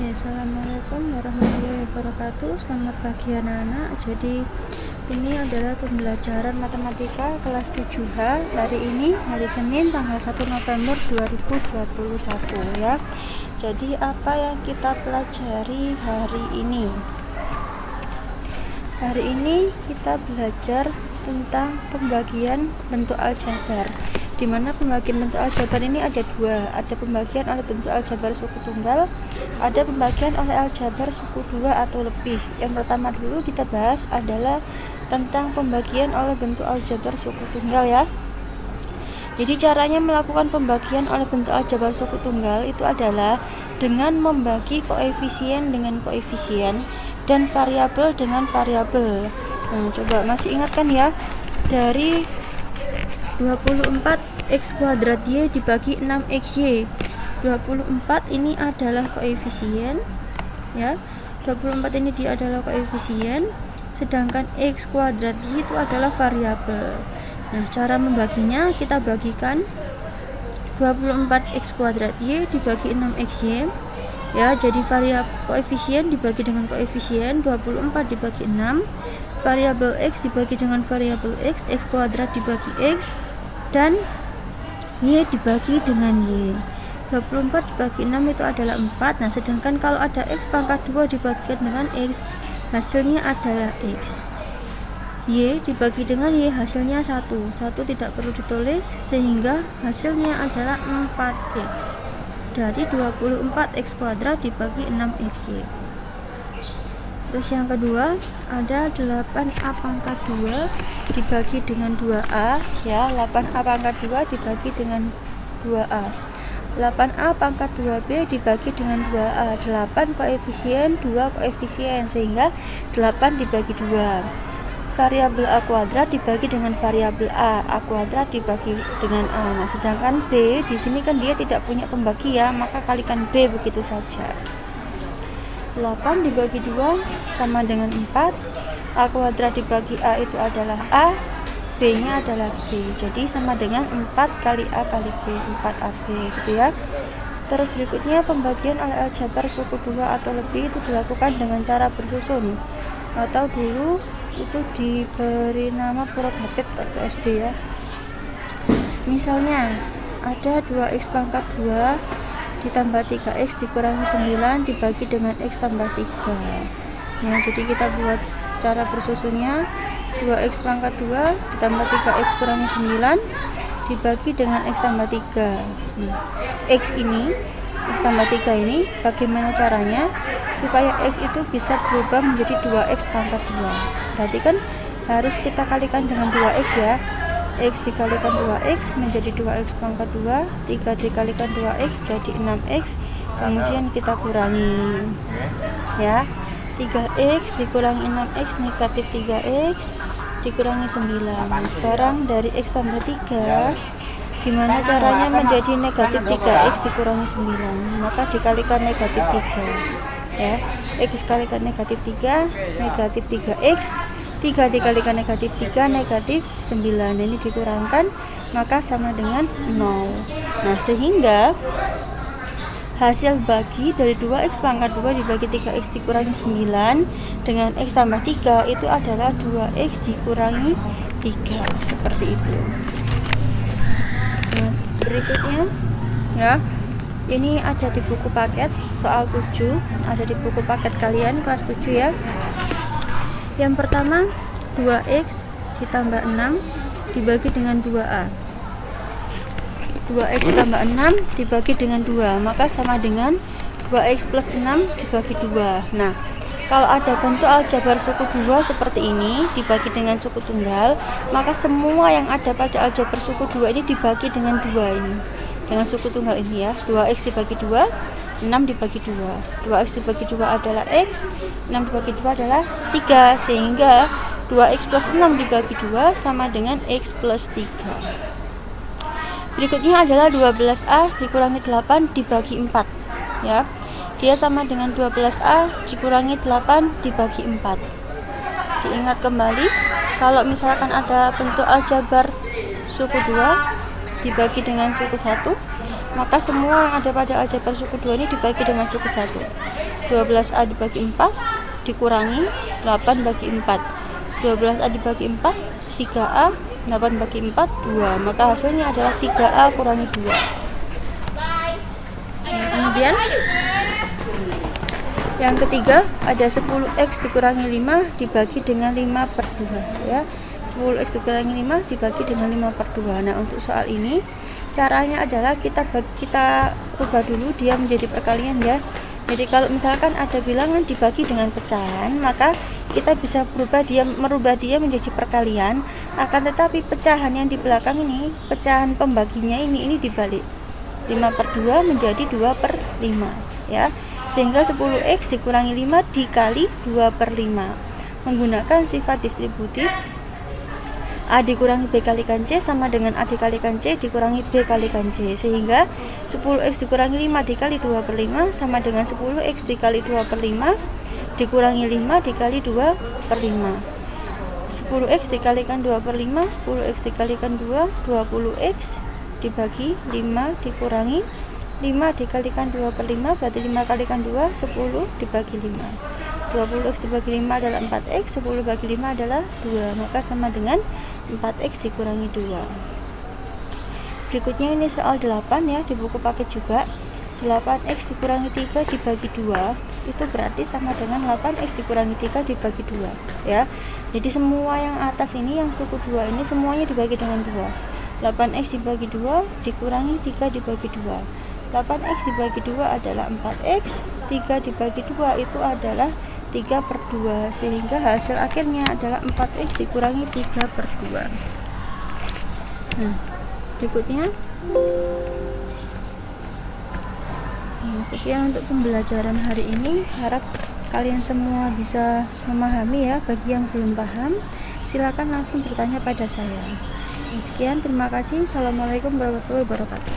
Assalamualaikum warahmatullahi wabarakatuh. Selamat pagi anak-anak. Jadi ini adalah pembelajaran matematika kelas 7H. Hari ini hari Senin tanggal 1 November 2021 ya. Jadi apa yang kita pelajari hari ini? Hari ini kita belajar tentang pembagian bentuk aljabar, di mana pembagian bentuk aljabar ini ada dua. Ada pembagian oleh bentuk aljabar suku tunggal, ada pembagian oleh aljabar suku dua atau lebih. Yang pertama dulu kita bahas adalah tentang pembagian oleh bentuk aljabar suku tunggal ya. Jadi caranya melakukan pembagian oleh bentuk aljabar suku tunggal itu adalah dengan membagi koefisien dengan koefisien dan variabel dengan variabel. Nah, coba masih ingat kan ya, dari 24x kuadrat y dibagi 6xy. 24 ini adalah koefisien ya. 24 ini dia adalah koefisien, sedangkan x kuadrat y itu adalah variabel. Nah, cara membaginya kita bagikan 24x kuadrat y dibagi 6xy ya. Jadi variabel koefisien dibagi dengan koefisien, 24 dibagi 6, variabel x dibagi dengan variabel x kuadrat dibagi x, dan y dibagi dengan y. 24 dibagi 6 itu adalah 4. Nah, sedangkan kalau ada x pangkat 2 dibagikan dengan x, hasilnya adalah x. Y dibagi dengan y, hasilnya 1 tidak perlu ditulis, sehingga hasilnya adalah 4x. Dari 24x kuadrat dibagi 6xy. Terus yang kedua ada 8a pangkat 2 dibagi dengan 2a ya. 8a pangkat 2 dibagi dengan 2a. 8a pangkat 2b dibagi dengan 2a. 8 koefisien, 2 koefisien, sehingga 8 dibagi 2. Variabel a kuadrat dibagi dengan variabel a kuadrat dibagi dengan a. Nah, sedangkan b di sini kan dia tidak punya pembagi ya, maka kalikan b begitu saja. 8 dibagi 2 sama dengan 4. A kuadrat dibagi a itu adalah a, b nya adalah b, jadi sama dengan 4 kali a kali b, 4ab gitu ya. Terus berikutnya pembagian oleh aljabar suku 2 atau lebih itu dilakukan dengan cara bersusun, atau dulu itu diberi nama Purwokerto atau SD ya. Misalnya ada 2x pangkat 2 ditambah 3x dikurangi 9 dibagi dengan x tambah 3 ya. Jadi kita buat cara bersusunnya, 2x pangkat 2 ditambah 3x kurangi 9 dibagi dengan x tambah 3. X tambah 3 ini bagaimana caranya supaya x itu bisa berubah menjadi 2x pangkat 2? Berarti kan harus kita kalikan dengan 2x ya. X dikalikan 2x menjadi 2x pangkat 2, 3 dikalikan 2x jadi 6x, kemudian kita kurangi ya. 3x dikurangi 6x negatif 3x dikurangi 9. Sekarang dari x tambah 3, gimana caranya menjadi negatif 3x dikurangi 9? Maka dikalikan negatif 3 ya. X dikalikan negatif 3, negatif 3x, 3 dikalikan negatif 3, negatif 9. Ini dikurangkan, maka sama dengan 0. Nah, sehingga hasil bagi dari 2x pangkat 2 dibagi 3x dikurangi 9 dengan x tambah 3 itu adalah 2x dikurangi 3, seperti itu. Nah, berikutnya ya, ini ada di buku paket soal 7, ada di buku paket kalian kelas 7 ya. Yang pertama 2x ditambah 6 dibagi dengan 2a. 2x ditambah 6 dibagi dengan 2, maka sama dengan 2x plus 6 dibagi 2. Nah, kalau ada bentuk aljabar suku 2 seperti ini dibagi dengan suku tunggal, maka semua yang ada pada aljabar suku 2 ini dibagi dengan 2 ini, dengan suku tunggal ini ya. 2x dibagi 2, 6 dibagi 2. 2x dibagi 2 adalah x, 6 dibagi 2 adalah 3, sehingga 2x plus 6 dibagi 2 sama dengan x plus 3. Berikutnya adalah 12a dikurangi 8 dibagi 4 ya. Dia sama dengan 12a dikurangi 8 dibagi 4. Diingat kembali, kalau misalkan ada bentuk aljabar suku 2 dibagi dengan suku 1, maka semua yang ada pada aljabar suku 2 ini dibagi dengan suku 1. 12A dibagi 4 dikurangi 8 bagi 4. 12A dibagi 4 3A, 8 bagi 4 2. Maka hasilnya adalah 3A kurangi 2. Kemudian yang ketiga ada 10x dikurangi 5 dibagi dengan 5/2 ya. 10x dikurangi 5 dibagi dengan 5/2. Nah, untuk soal ini caranya adalah kita rubah dulu dia menjadi perkalian ya. Jadi kalau misalkan ada bilangan dibagi dengan pecahan, maka kita bisa merubah dia menjadi perkalian. Akan tetapi pecahan yang di belakang ini, pecahan pembaginya ini dibalik. 5/2 menjadi 2/5 ya. Sehingga 10x dikurangi 5 dikali 2/5. Menggunakan sifat distributif, A dikurangi B kalikan C sama dengan A dikalikan C dikurangi B kalikan C. Sehingga 10x dikurangi 5 dikali 2/5 sama dengan 10x dikali 2/5 dikurangi 5 dikali 2/5. 10x dikalikan 2/5, 10x dikalikan 2, 20x dibagi 5 dikurangi 5 dikalikan 2/5 berarti 5 kalikan 2 10 dibagi 5. 20x dibagi 5 adalah 4x, 10 bagi 5 adalah 2, maka sama dengan 4x dikurangi 2. Berikutnya ini soal 8 ya, di buku paket juga. 8x dikurangi 3 dibagi 2 itu berarti sama dengan 8x dikurangi 3 dibagi 2 ya. Jadi semua yang atas ini, yang suku 2 ini semuanya dibagi dengan 2. 8x dibagi 2 dikurangi 3 dibagi 2. 8x dibagi 2 adalah 4x, 3 dibagi 2 itu adalah 3/2, sehingga hasil akhirnya adalah 4x dikurangi 3/2. Nah, berikutnya sekian untuk pembelajaran hari ini. Harap kalian semua bisa memahami ya. Bagi yang belum paham, silakan langsung bertanya pada saya. Sekian, terima kasih. Assalamualaikum warahmatullahi wabarakatuh.